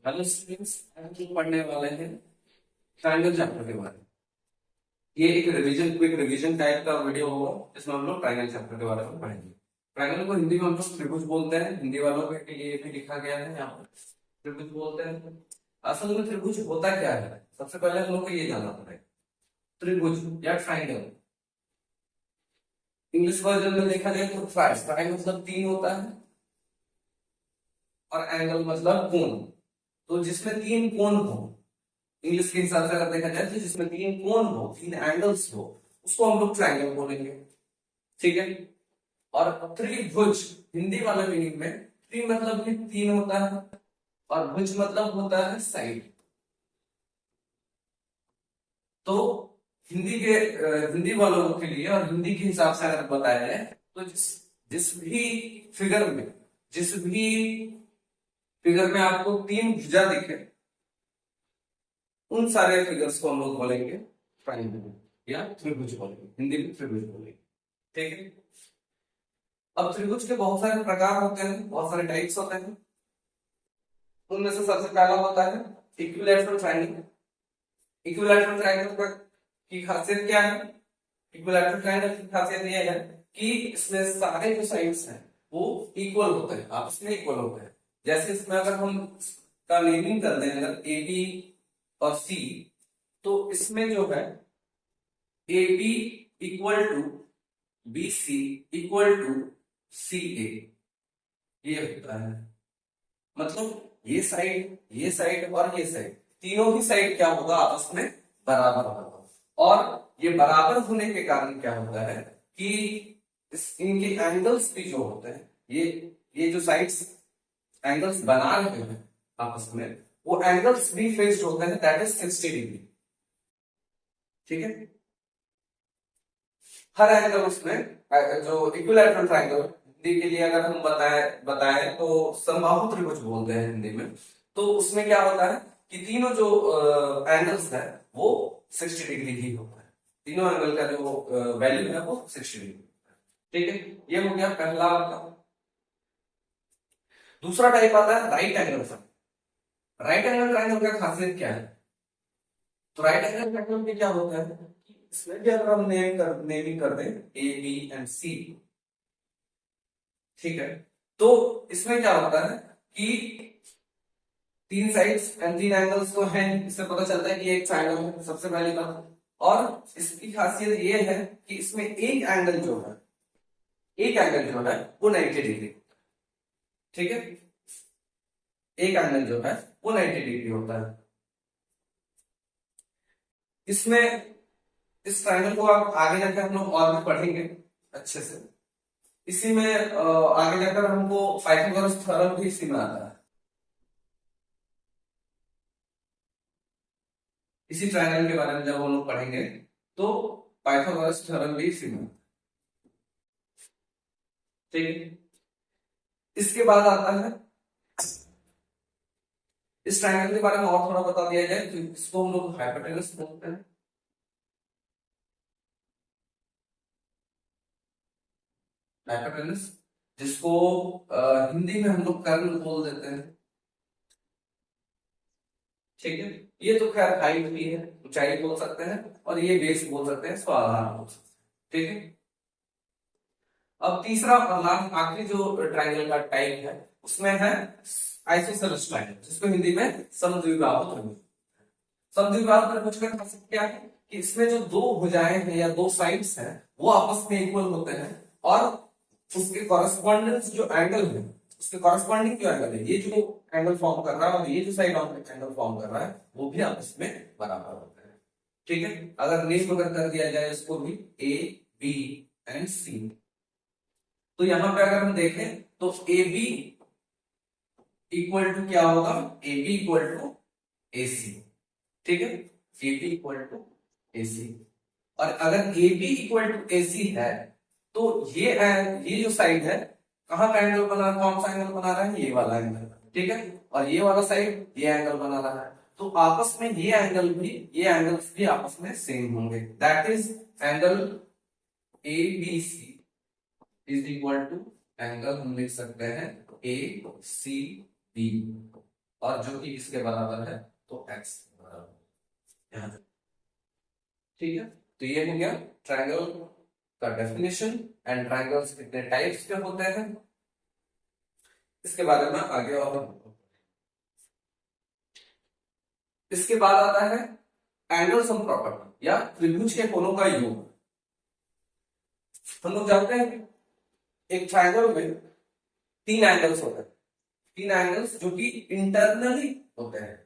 Hello students, हम लोग पढ़ने वाले हैं ट्रायंगल चैप्टर के बारे में। ये एक रिवीजन, क्विक रिवीजन टाइप का वीडियो होगा जिसमें हम लोग ट्रायंगल चैप्टर के बारे में पढ़ेंगे। ट्रायंगल को हिंदी में हम लोग त्रिभुज बोलते हैं। हिंदी वालों के लिए भी लिखा गया है यहाँ पर, त्रिभुज बोलते हैं। असल में त्रिभुज होता क्या है, सबसे पहले हम लोग को ये जानना पड़ेगा। त्रिभुज या ट्रायंगल, इंग्लिश वर्जन में देखा जाए तो ट्राई मतलब तीन होता है और एंगल मतलब कोण। तो जिसमें तीन कोण हो, इंग्लिश के हिसाब से अगर देखा जाए तो जिसमें तीन कोण हो, तीन एंगल्स हो, उसको हम लोग ट्रायंगल बोलेंगे। ठीक है। और त्रिभुज हिंदी वाले मीनिंग में त्रि मतलब भी तीन होता है और भुज मतलब होता है साइड। तो हिंदी वालों के लिए और हिंदी के हिसाब से अगर बताया जाए तो जिस भी फिगर में जिस भी फिगर में आपको तीन भुजा दिखे, उन सारे फिगर्स को हम लोग बोलेंगे ट्रायंगल या त्रिभुज बोलेंगे, हिंदी में त्रिभुज बोलेंगे। ठीक है। अब त्रिभुज के बहुत सारे प्रकार होते हैं, बहुत सारे टाइप्स होते हैं। उनमें से सबसे पहला होता है इक्विलैटरल ट्रायंगल। इक्विलैटरल ट्रायंगल की खासियत क्या है? इक्विलैटरल ट्रायंगल की खासियत यह है कि इसमें सारे जो साइड्स हैं वो इक्वल होते हैं, आपस में इक्वल होते हैं। जैसे इसमें अगर हम का नेमिंग कर दें, अगर ए बी और सी, तो इसमें जो है A B equal to B C equal to C A, ये होता है। मतलब ये साइड और ये साइड, तीनों ही साइड क्या होगा, आपस में बराबर होगा। और ये बराबर होने के कारण क्या होता है कि इनके एंगल्स भी जो होते हैं, ये जो साइड्स एंगल्स बना रहे हैं आपस में, वो एंगल्स भी फिक्स्ड होते हैं, दैट इज 60 डिग्री। ठीक है। हर एंगल उसमें जो इक्विलैटरल ट्रायंगल हिंदी के लिए अगर हम बताएं बताएं तो समबाहु त्रिभुज बोलते हैं हिंदी में। तो उसमें क्या होता है कि तीनों जो एंगल्स है वो 60 डिग्री ही होता है। तीनों एंगल का जो वैल्यू है वो 60 डिग्री। ठीक है। ये हो गया पहला आपका। दूसरा टाइप आता है right angle triangle. Right angle triangle का खासियत क्या है? तो राइट एंगल ट्रायंगल में क्या होता है कि इसमें भी अगर हम नेमिंग कर दें ए बी एंड सी, ठीक है, तो इसमें क्या होता है कि तीन साइड्स एंड तीन एंगल्स तो हैं, इससे पता चलता है कि एक ट्रायंगल है, सबसे पहली बात। और इसकी खासियत ये है कि इसमें एक एंगल जो है वो 90 डिग्री। ठीक है। एक एंगल जो है वो 90 डिग्री होता है। इसमें इस ट्रायंगल को आप आगे जाकर हम लोग और भी पढ़ेंगे अच्छे से। इसी में आगे जाकर हमको पाइथागोरस थ्योरम भी इसी में आता है। इसी ट्रायंगल के बारे में जब हम लोग पढ़ेंगे तो पाइथागोरस थ्योरम भी इसी में। ठीक है। इसके बाद आता है, इस ट्रायंगल के बारे में और थोड़ा बता दिया जाए तो इसको हम लोग हाइपोटेनस बोलते हैं। हाइपोटेनस, जिसको हिंदी में हम लोग कर्ण बोल देते हैं। ठीक है। ये तो खैर हाइट भी है, ऊंचाई बोल सकते हैं, और ये बेस बोल सकते हैं, इसको आधार बोल सकते हैं। ठीक है। अब तीसरा और लास्ट आखिरी जो ट्रायंगल का टाइप है उसमें है आइसोसेलेस ट्रायंगल, जिसको हिंदी में समद्विबाहु त्रिभुज। समद्विबाहु त्रिभुज का खासियत क्या है कि इसमें जो दो भुजाएं हैं या दो साइड्स हैं वो आपस में इक्वल होते हैं, और उसके कॉरेस्पॉन्डिंग जो एंगल है, उसके कॉरेस्पॉन्डिंग जो एंगल है, ये जो एंगल फॉर्म कर रहा है और ये जो साइड एंगल फॉर्म कर रहा है, वो भी आपस में बराबर होते हैं। ठीक है। अगर नेम अगर कर दिया जाए इसको भी ए बी एंड सी, तो यहां पे अगर हम देखें तो ए बी इक्वल टू क्या होगा, ए बी इक्वल टू ए सी। ठीक है। ए बी इक्वल टू ए सी। और अगर ए बी इक्वल टू ए सी है तो ये जो साइड है, कहां का एंगल बना, कौन सा एंगल बना रहा है, ये वाला एंगल। ठीक है। और ये वाला साइड ये एंगल बना रहा है, तो आपस में ये एंगल्स भी आपस में सेम होंगे, that is angle A B C is equal to angle हम लिख सकते हैं ए सी बी। और जो कि इसके बराबर है तो x बराबर यहाँ तक। ठीक है, तो ये हो गया ट्रायंगल का डेफिनेशन एंड ट्रायंगल्स कितने टाइप्स के होते हैं इसके बारे में आगे और। इसके बाद आता है एंगल सम प्रॉपर्टी या त्रिभुज के कोणों का योग। हम लोग जानते हैं एक ट्रायंगल में तीन एंगल्स होते हैं, तीन एंगल्स जो कि इंटरनली होते हैं,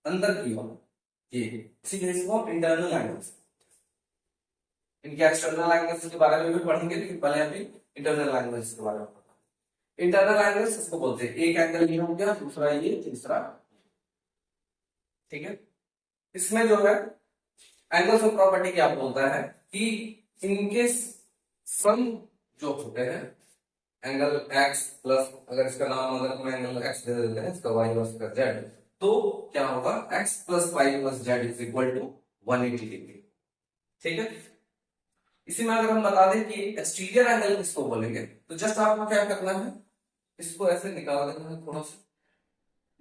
अंदर की ओर, ये इसको इंटरनल एंगल्स। इनके एक्सटर्नल एंगल्स के बारे में भी पढ़ेंगे, लेकिन पहले अभी इंटरनल एंगल्स के बारे में पढ़ेंगे। इंटरनल एंगल्स इसको बोलते हैं, एक एंगल ये हो गया, दूसरा ये, तीसरा, ठीक है। इसमें जो है एंगल्स ऑफ प्रॉपर्टी क्या बोलता है कि इनके सम जो होते हैं एंगल x प्लस, अगर इसका नाम अगर हम एंगल x दे देते हैं, इसका y और इसका z, तो क्या होगा x plus y plus z is equal to 180 degree. ठीक है, इसी में अगर हम बता दें कि एक्सटीरियर एंगल किसको बोलेंगे, तो जस्ट आपको क्या करना है, इसको ऐसे निकाल देना है, थोड़ा सा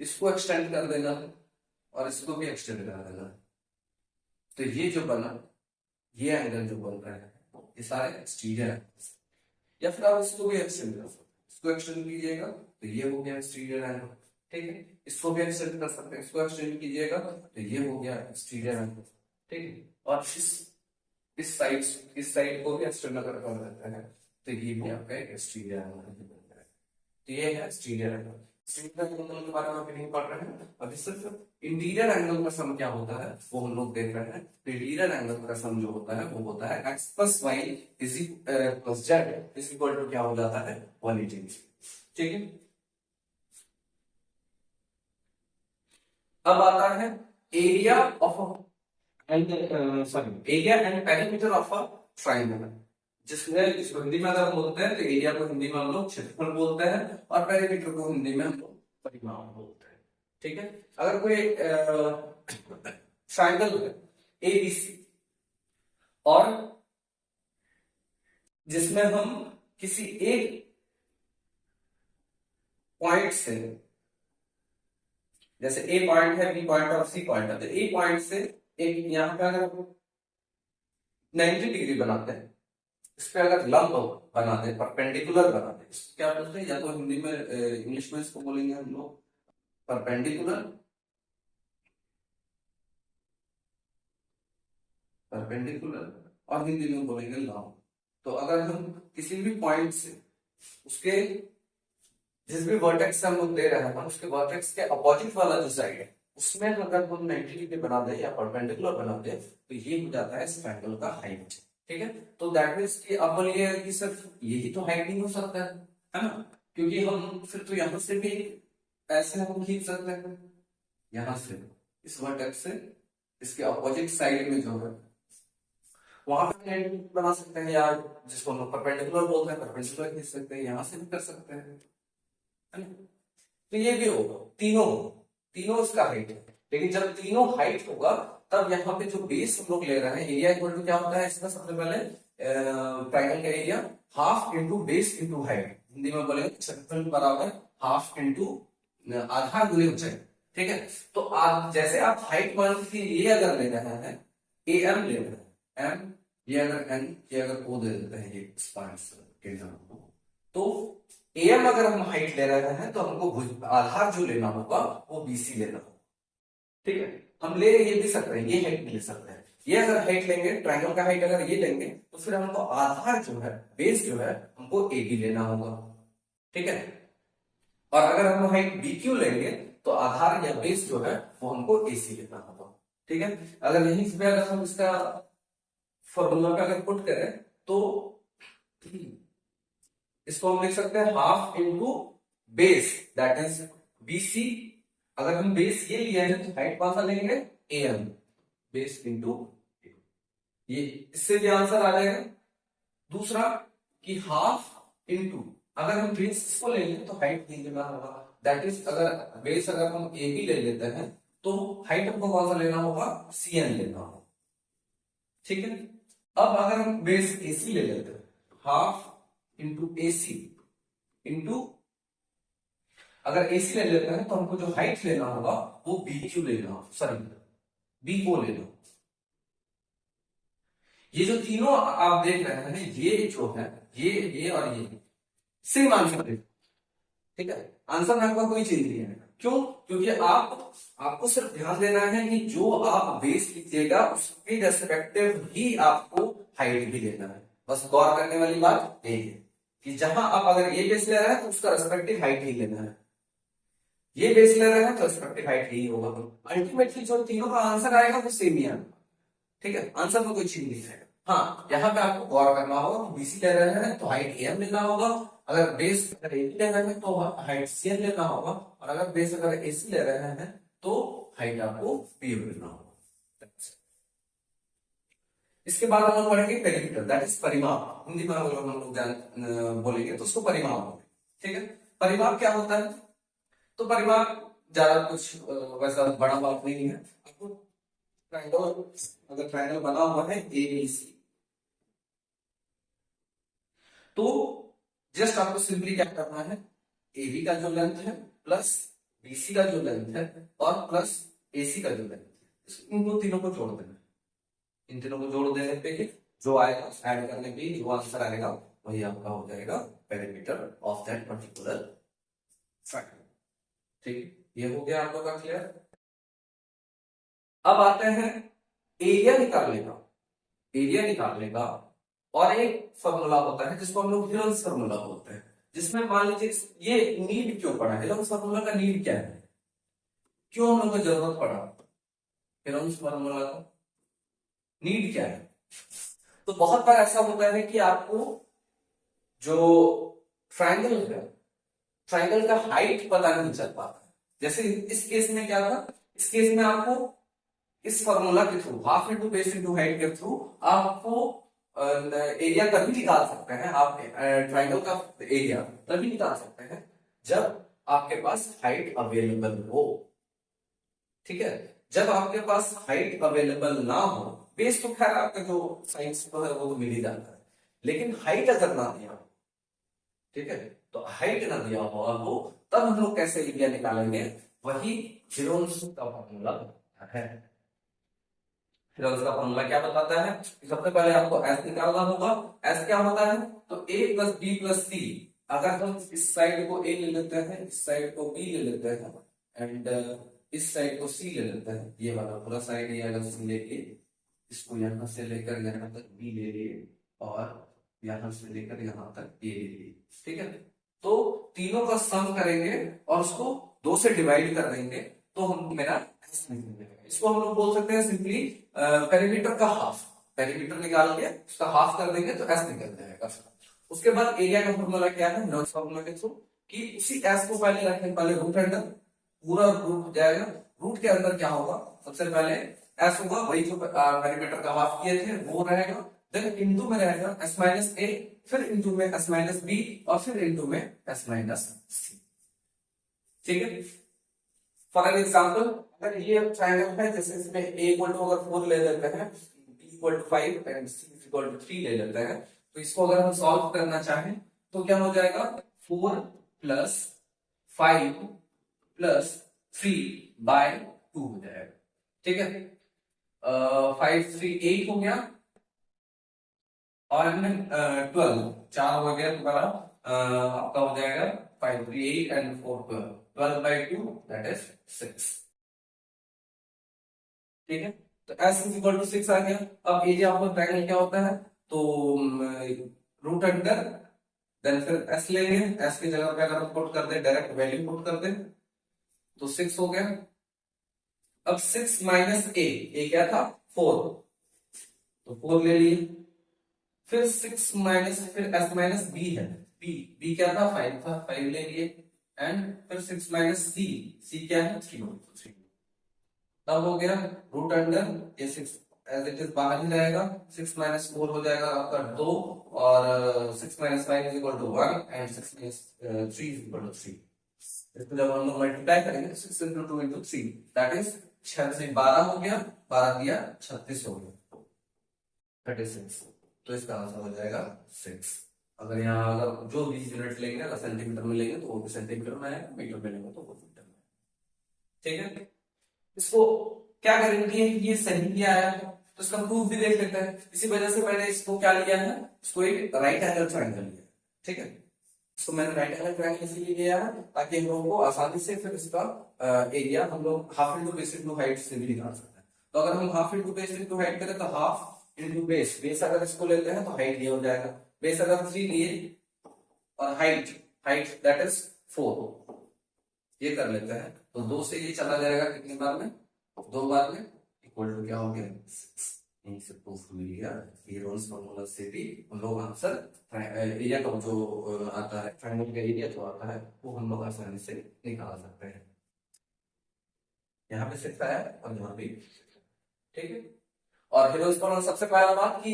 इसको एक्सटेंड कर देना है और इसको भी एक्सटेंड कर देना है। तो ये जो बना, ये एंगल जो बन रहा है ये सारे एक्सटीरियर एंगल्स। या फिर आप इसको भी एक्सटेंड कर सकते हैं, इसको एक्सटेंड कीजिएगा तो ये हो गया एक्सटीरियर एंगल। ठीक है, इसको भी एक्सटेंड कर सकते हैं, इसको एक्सटेंड कीजिएगा तो ये हो गया एक्सटीरियर एंगल। ठीक है, और इस साइड को भी एक्सटेंड अगर कर देते हैं तो ये भी आपका एक्सटीरियर एंगल। तो ये है एक्सटीरियर एंगल। एक्सटीरियर एंगल के बारे में अभी नहीं पढ़ रहे हैं, अभी सिर्फ इंटीरियर एंगल का सम क्या होता है वो हम लोग देख रहे हैं। इंटीरियर एंगल का सम जो होता है वो होता है x plus Y plus Z is equal to क्या हो जाता है 180 डिग्री। ठीक है, अब आता है area of area and perimeter of a triangle, जिसमें इसको हिंदी में अगर हम बोलते हैं तो एरिया को हिंदी में हम लोग क्षेत्रफल बोलते हैं और पेरीमीटर को हिंदी में हम लोग परिमाण बोलते हैं। ठीक है, अगर कोई ट्रायंगल है एबीसी और जिसमें हम किसी एक पॉइंट से, जैसे ए पॉइंट है, बी पॉइंट और सी पॉइंट है, तो ए पॉइंट से एक यहां पे अगर 90 डिग्री बनाते हैं, इस पे अगर लंब बना दे, परपेंडिकुलर बना दे, क्या बोलते हैं, या तो हिंदी में इंग्लिश में इसको बोलेंगे हम लोग परपेंडिकुलर, और हिंदी में बोलेंगे लंब। तो अगर हम किसी भी पॉइंट से उसके जिस भी वर्टेक्स से हम लोग दे रहे हैं, उसके वर्टेक्स के अपोजिट वाला जो साइड है उसमें अगर हम 90 डिग्री बना दे या परपेंडिकुलर बना दे तो ये हो जाता है इस ट्रायंगल का हाइट। ठीक है, तो दैट मींस कि अब बोलिए कि सिर्फ यही तो हाइट नहीं हो सकता है ना, क्योंकि हम फिर तो यहां से भी ऐसे हम खींच सकते हैं, यहां से इस वर्टेक्स से इसके अपोजिट साइड में जो है वहां पे 90 डिग्री बना सकते हैं, या जिसको हम परपेंडिकुलर बोलते हैं परपेंडिकुलर खींच सकते हैं, यहां से भी कर सकते हैं, है ना। तो ये भी होगा, तीनों इसका हाइट है, लेकिन जब तीनों हाइट होगा तब यहाँ पे जो बेस हम लोग ले रहे हैं, एरिया इक्वल टू क्या होता है इसका, सबसे पहले ट्रायंगल का area half into base into height, Hindi में बोलेंगे क्षेत्रफल बराबर हाफ इंटू आधार गुणे ऊंचाई। ठीक है, तो आप जैसे आप हाइट मान के ये अगर ले रहे हैं ए एम ले रहे हैं, एम ये अगर एन ये अगर ओ दे देते हैं ये स्पान तो एम अगर हम हाइट ले रहे हैं तो हमको आधार जो लेना होगा वो बीसी लेना होगा। ठीक है, हम ले ये भी सकते हैं, ये हाइट भी ले सकते हैं, ये अगर हाइट लेंगे ट्रायंगल का हाइट अगर ये लेंगे तो फिर हमको आधार जो है बेस जो है हमको ए बी लेना होगा। ठीक है, और अगर हम हाइट बी क्यू लेंगे तो आधार या बेस जो है वो हमको ए सी लेना होगा। ठीक है, अगर यहीं से अगर हम इसका फॉर्मूला का अगर पुट करें तो इसको हम लिख सकते हैं half into base that is BC. अगर हम बेस ये लिया है तो हाइट कौन सा लेंगे, एम, बेस इंटू ये, इससे भी आंसर आ जाएगा। दूसरा कि हाफ इंटू, अगर हम बेस को ले लें तो हाइट नहीं लेना होगा, दैट इज अगर बेस अगर हम ए बी ले लेते हैं तो हाइट हमको कौन सा लेना होगा, सी एन लेना होगा। ठीक है, अब अगर हम बेस ए सी ले लेते हैं, हाफ इंटू ए सी इंटू अगर एसी ले लेते हैं तो हमको जो हाइट लेना होगा वो बी क्यू लेना होगा, सॉरी बी ओ लेना। ये जो तीनों आप देख रहे हैं ये जो है ये और ये सेम आंसर दे, ठीक है। आंसर में आपका कोई चेंज नहीं है। क्यों? क्योंकि आपको सिर्फ ध्यान देना है कि जो आप बेस लीजिएगा उसके रेस्पेक्टिव ही आपको हाइट भी लेना है। बस गौर करने वाली बात यही है कि जहां आप अगर ये बेस ले रहे हैं तो उसका रेस्पेक्टिव हाइट ही लेना है, ये बेस ले रहे हैं तो रेस्पेक्टिव हाइट ही होगा। अल्टीमेटली जो तीनों का आंसर आएगा वो सेम ही आएगा, ठीक है। आंसर में कोई चेंज नहीं आएगा। हाँ, यहाँ पे आपको गौर करना होगा, बीसी ले रहे हैं तो हाइट एम लेना होगा, अगर बेस अगर एबी ले रहे हैं तो हाइट सीएम लेना होगा, और अगर बेस अगर एसी ले रहे हैं तो हाइट आपको पीएम लेना होगा। इसके बाद हम लोग पढ़ेंगे पेरीमीटर, दैट इज परिमाप। हिंदी में अगर हम लोग बोलेंगे तो उसको परिमाप बोलेंगे, ठीक है। परिमाप क्या होता है? तो परिमाप ज्यादा कुछ वैसा बड़ा बात नहीं है। आपको ट्रायंगल, अगर ट्रायंगल बना हुआ है एबीसी, तो जस्ट आपको सिंपली क्या करना है, एबी का जो लेंथ है प्लस बीसी का जो लेंथ है और प्लस एसी का जो लेंथ है, इन दो तीनों को जोड़ देना। इन तीनों को जोड़ देने पे जो आएगा ऐड करने पे जो आंसर आएगा वही आपका हो जाएगा perimeter of that particular triangle, ठीक। ये हो गया आप लोग का क्लियर। अब आते हैं एरिया निकालने का। एरिया निकालने का और एक फॉर्मूला होता है जिसको हम लोग हेरोल्स फॉर्मूला बोलते हैं, जिसमें मान लीजिए ये नीड क्यों पड़ा, हेरोल्स फॉर्मूला का नीड क्या है, क्यों हम लोग को जरूरत पड़ा हेरोल्स फॉर्मूला का, नीड क्या है? तो बहुत बार ऐसा होता है कि आपको जो ट्रायंगल है, ट्रायंगल का हाइट पता नहीं चल पाता। जैसे इस केस में क्या था, इस केस में आपको इस फॉर्मूला के through half into base into height के थ्रू आपको एरिया तभी निकाल सकते हैं, आप ट्रायंगल का एरिया तभी निकाल सकते हैं जब आपके पास हाइट अवेलेबल हो, ठीक है। जब आपके पास हाइट अवेलेबल ना हो, बेस तो खैर आपका जो साइंस को है वो तो मिल ही जाता है, लेकिन हाइट अगर ना दिया, ठीक है, तो हाइट ना दिया हुआ हो तब हम लोग कैसे एरिया निकालेंगे, वही हेरोल्स का फॉर्मूला है। हेरोल्स का फॉर्मूला क्या बताता है? सबसे पहले आपको एस निकालना होगा। एस क्या होता है? तो ए प्लस बी प्लस सी। अगर हम इस साइड को ए ले लेते हैं, इस साइड को बी ले लेते हैं एंड इस साइड को सी ले लेते हैं, ये वाला पूरा साइड ये अगर सी लेके इसको यहां से लेकर यहां तक बी ले लिए और यहां से लेकर यहां तक ए ले लिए, ठीक है। तो तीनों का सम करेंगे और उसको 2 से डिवाइड कर देंगे तो हम मेरा एस निकल जाएगा। इसको हम लोग बोल सकते हैं सिंपली पेरीमीटर का हाफ। पेरीमीटर निकाल के उसका हाफ कर देंगे तो एस निकल जाएगा। उसके बाद एरिया का फॉर्मूला क्या है, हेरोल्स फॉर्मूला के थ्रू, कि उसी एस को पहले रखें, पहले रूट अंडर, पूरा रूट हो जाएगा। रूट के अंदर क्या होगा, सबसे पहले एस होगा, वही जो पेरीमीटर का हाफ किए थे वो रहेगा, देन इनटू में रहेगा एस माइनस ए, फिर इनटू में एस माइनस बी और फिर इनटू में एस माइनस सी, ठीक है। फॉर एन एग्जांपल, अगर ये ट्रायंगल है, जैसे इसमें a इक्वल टू अगर 4 ले लेते हैं, b equal to 5 and c equal to 3 ले लेते हैं, तो इसको अगर हम सॉल्व करना चाहें तो क्या हो जाएगा, 4 प्लस 5 प्लस 3 बाय 2 हो जाएगा, ठीक है। 5 3 8 हो गया और 12 4 हो गया, दोबारा आपका हो जाएगा 5 3 8 एंड 4 12 बाय 2 दैट इज 6, ठीक है। तो s इज इक्वल टू 6 आ गया। अब एरिया ऑफ ट्रायंगल क्या होता है, तो रूट अंडर, देन फिर s लेंगे, s की जगह पे अगर हम पुट कर दे, डायरेक्ट वैल्यू पुट कर दे तो 6 हो गया। अब 6 माइनस a क्या था 4, तो 4 ले लिए, फिर 6 माइनस फिर s माइनस b है, b क्या था 5 था, 5 ले लिए एंड फिर 6 माइनस c क्या है 3, तब हो गया रूट अंडर, ये 6 एज इट इज बाहर ही रहेगा, 6 माइनस 4 हो जाएगा आपका 2 और 6 minus 5 is equal to 1 and 6 minus 3 is equal to 3। इसको जब हम लोग मल्टीप्लाई करेंगे 6 इंटू 2 इंटू 3 दैट इज 6 से 12 हो गया, 12 दिया 36 हो गया 36, तो इसका आंसर हो जाएगा 6। अगर यहाँ अगर जो भी यूनिट लेंगे अगर सेंटीमीटर में लेंगे तो वो भी सेंटीमीटर में आएगा, मीटर में लेंगे तो वो मीटर में। ठीक है, इसको क्या गारंटी है कि ये सही किया है, तो इसका प्रूफ भी देख लेते हैं। इसी वजह से मैंने इसको क्या लिया है, इसको एक राइट एंगल ट्रायंगल लिया। ठीक है, इसको मैंने राइट एंगल ट्रायंगल इसलिए लिया है ताकि हम लोगों को आसानी से फिर इसका एरिया हम लोग half into base into height से भी निकाल सकते हैं। तो अगर हम half into base into height करें तो हाफ इंटू बेस, बेस अगर इसको लेते हैं तो हाइट ये हो जाएगा, बेस अगर 3 लिए और हाइट हाइट दैट इज 4, ये कर लेते हैं तो 2 से ये चला जाएगा कितनी बार में, 2 बार में, इक्वल टू क्या हो गया 6। यहीं से प्रूफ मिल गया। ये रोल्स फॉर्मूला से भी हम लोग आंसर एरिया का जो आता है, ट्रायंगल का एरिया जो आता है वो हम लोग आसानी से निकाल सकते हैं। यहाँ पे 6 आया और यहाँ पे। ठीक है, और हीरोज फॉर्मूला सबसे पहला बात कि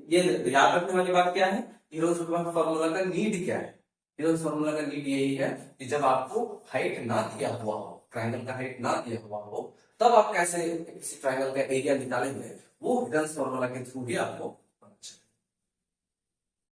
ये याद रखने वाली बात क्या है, हीरोज फॉर्मूला का नीड क्या है। हीरोज फॉर्मूला का नीड यही है कि जब आपको हाइट ना दिया हुआ हो, ट्रायंगल का हाइट ना दिया हुआ हो, तब आप कैसे किसी ट्रायंगल का एरिया निकालेंगे, वो हिडन फॉर्मूला के थ्रू ही आपको